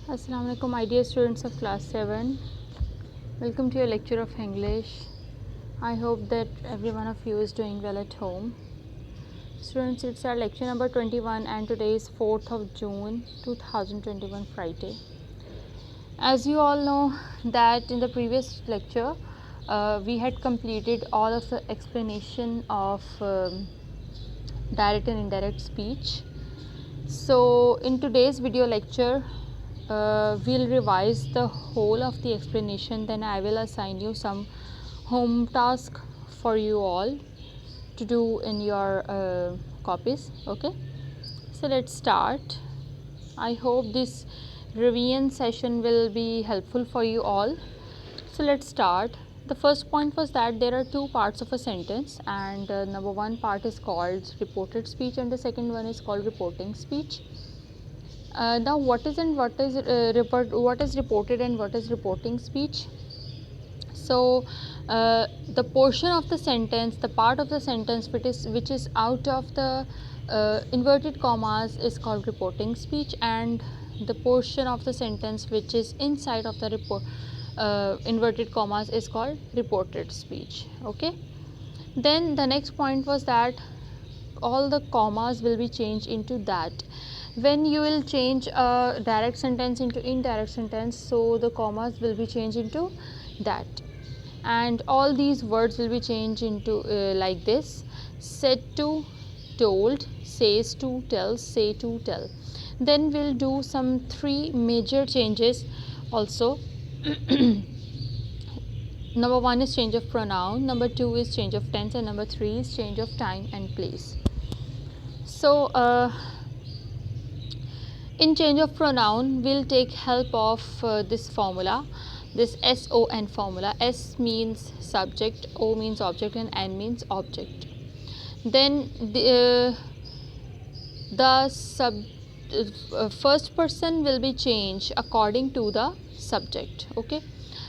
Assalamu alaikum, my dear students of class 7. Welcome to your lecture of English. I hope that every one of you is doing well at home. Students, it's our lecture number 21 and today is 4th of June 2021 Friday. As you all know that in the previous lecture we had completed all of the explanation of direct and indirect speech. So in today's video lecture we'll revise the whole of the explanation, then I will assign you some home task for you all to do in your copies. Okay, so let's start. I hope this revision session will be helpful for you all. So let's start. The first point was that there are two parts of a sentence, and number one part is called reported speech and the second one is called reporting speech. Now what is reported and what is reporting speech? So the portion of the sentence, the part of the sentence which is out of the inverted commas is called reporting speech, and the portion of the sentence which is inside of the inverted commas is called reported speech. Okay, then the next point was that all the commas will be changed into that. When you will change a direct sentence into indirect sentence, so the commas will be changed into that, and all these words will be changed into like this: said to, told, says to, tells, say to, tell. Then we'll do some three major changes also. Number one is change of pronoun, number two is change of tense, and number three is change of time and place. So in change of pronoun we'll take help of this formula, this SON formula. S means subject, O means object, and N means object. Then the first person will be changed according to the subject. Okay,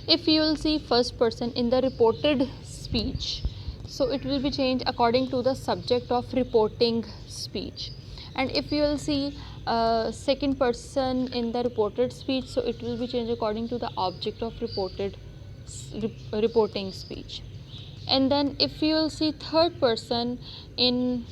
if you will see first person in the reported speech, so it will be changed according to the subject of reporting speech, and if you will see second person in the reported speech, so it will be changed according to the object of reporting speech. And then if you will see third person in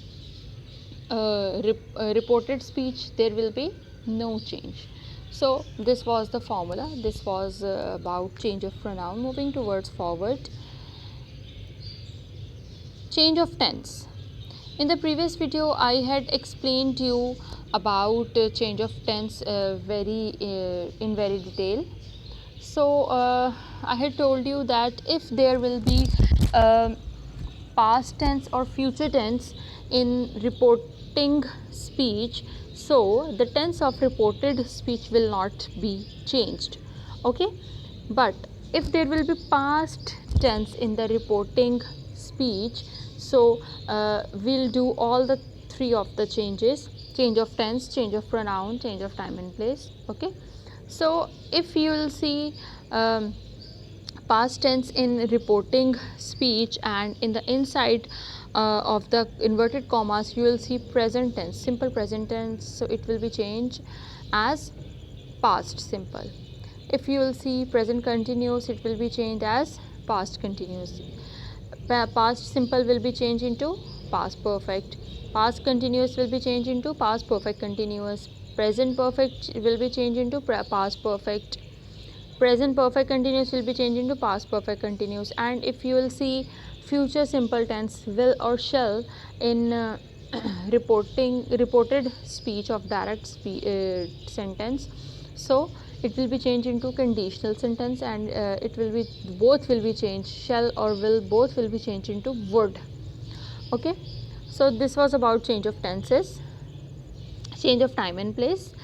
reported speech, there will be no change. So this was the formula. This was about change of pronoun. Moving towards forward, change of tense. In the previous video I had explained you about change of tense in very detail. So I had told you that if there will be past tense or future tense in reporting speech, so the tense of reported speech will not be changed. Okay, but if there will be past tense in the reporting speech, so we'll do all the three of the changes: change of tense, change of pronoun, change of time and place. Okay, so if you will see past tense in reporting speech, and in the inside of the inverted commas you will see present tense, simple present tense, so it will be changed as past simple. If you will see present continuous, it will be changed as past continuous. Past simple will be changed into past perfect. Past continuous will be changed into past perfect continuous. Present perfect will be changed into past perfect. Present perfect continuous will be changed into past perfect continuous. And if you will see future simple tense, will or shall in reported speech of direct sentence, so it will be changed into conditional sentence, and it will be both will be changed, shall or will both will be changed into would. Okay, so this was about change of tenses. Change of time and place.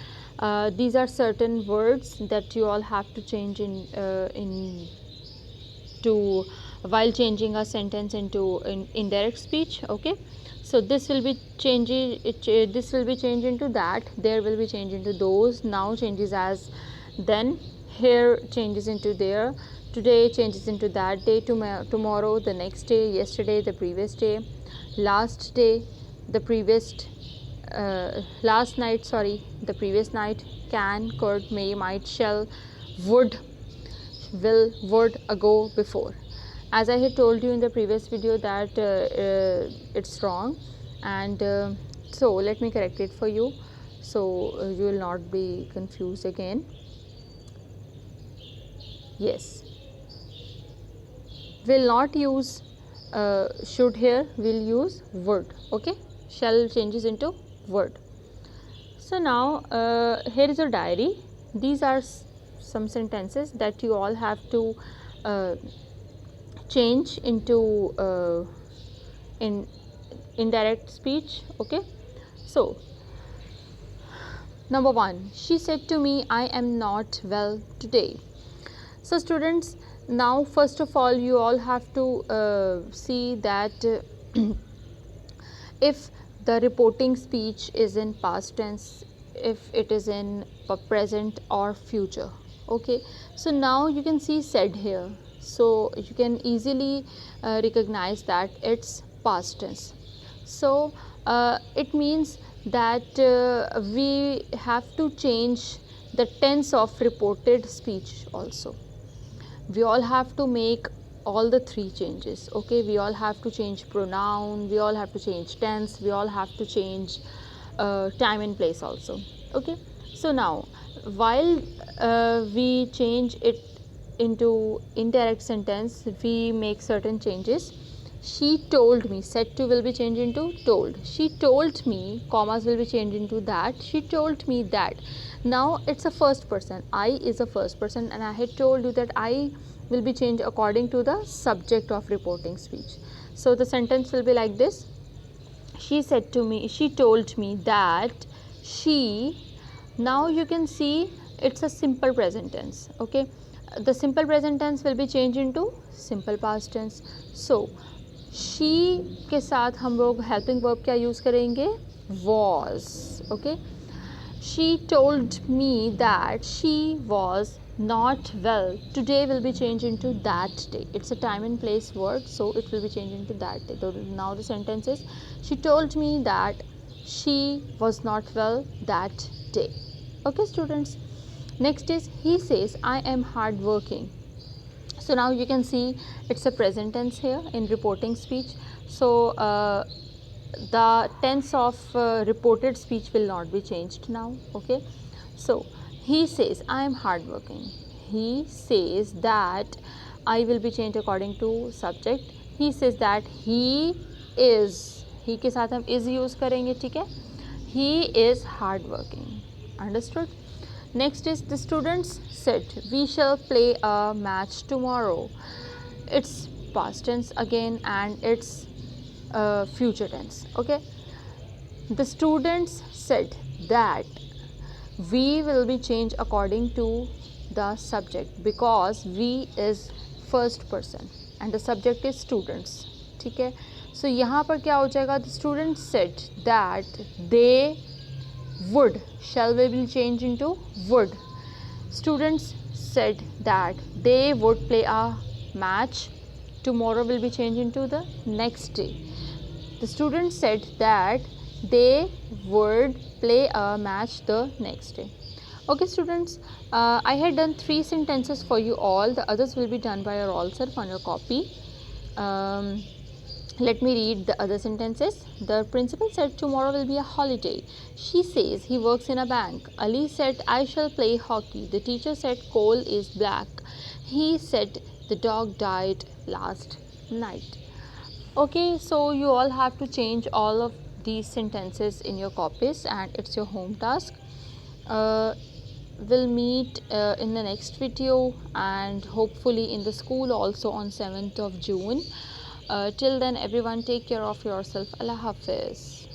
These are certain words that you all have to change in to while changing a sentence into indirect speech. Okay, so this will be changing this will be changed into that, there will be changed into those, now changes as then, here changes into there, today changes into that day, tomorrow the next day, yesterday the previous day, last day the previous last night, sorry, the previous night, can, could, may, might, shall, would, will, would, ago, before. As I had told you in the previous video that it's wrong, and so let me correct it for you, so you will not be confused again. Yes, will not use should here, will use would. Okay, shall changes into would. So now here is a diary. These are some sentences that you all have to change into in indirect speech. Okay, so number 1, she said to me, I am not well today. So students, now first of all you all have to see that if the reporting speech is in past tense, if it is in present or future. Okay, so now you can see said here, so you can easily recognize that it's past tense. So it means that we have to change the tense of reported speech also. We all have to make all the 3 changes. Okay, we all have to change pronoun, we all have to change tense, we all have to change time and place also. Okay, so now while we change it into indirect sentence, we make certain changes. She told me, said to will be changed into told. She told me, commas will be changed into that. She told me that. Now it's a first person, I is a first person, and I had told you that I will be changed according to the subject of reporting speech. So the sentence will be like this: she said to me, she told me that she. Now you can see it's a simple present tense. Okay, the simple present tense will be changed into simple past tense. So she के साथ हम लोग helping verb क्या use करेंगे? Was. Okay, she told me that she was not well today will be changed into that day. It's a time and place word, so it will be changed into that day. So now the sentence is, she told me that she was not well that day. Okay students, next is, he says I am hard working. So now you can see it's a present tense here in reporting speech. So the tense of reported speech will not be changed now. Okay, so he says I am hardworking. He says that I will be changed according to subject. He says that he is, he के साथ हम is use करेंगे. ठीक है, he is hardworking. Understood? Next is, the students said we shall play a match tomorrow. It's past tense again, and it's future tense. Okay, the students said that we will be changed according to the subject because we is first person and the subject is students. ठीक है, so यहाँ पर क्या हो जाएगा? The students said that they would, shall will be changed into would. Students said that they would play a match tomorrow will be changed into the next day. The students said that they would play a match the next day. Okay students, I had done 3 sentences for you all. The others will be done by your all self on your copy. Let me read the other sentences. The principal said tomorrow will be a holiday. She says he works in a bank. Ali said I shall play hockey. The teacher said coal is black. He said the dog died last night. Okay, so you all have to change all of these sentences in your copies, and it's your home task. We'll meet in the next video, and hopefully in the school also on 7th of June. Till then, everyone, take care of yourself. Allah Hafiz.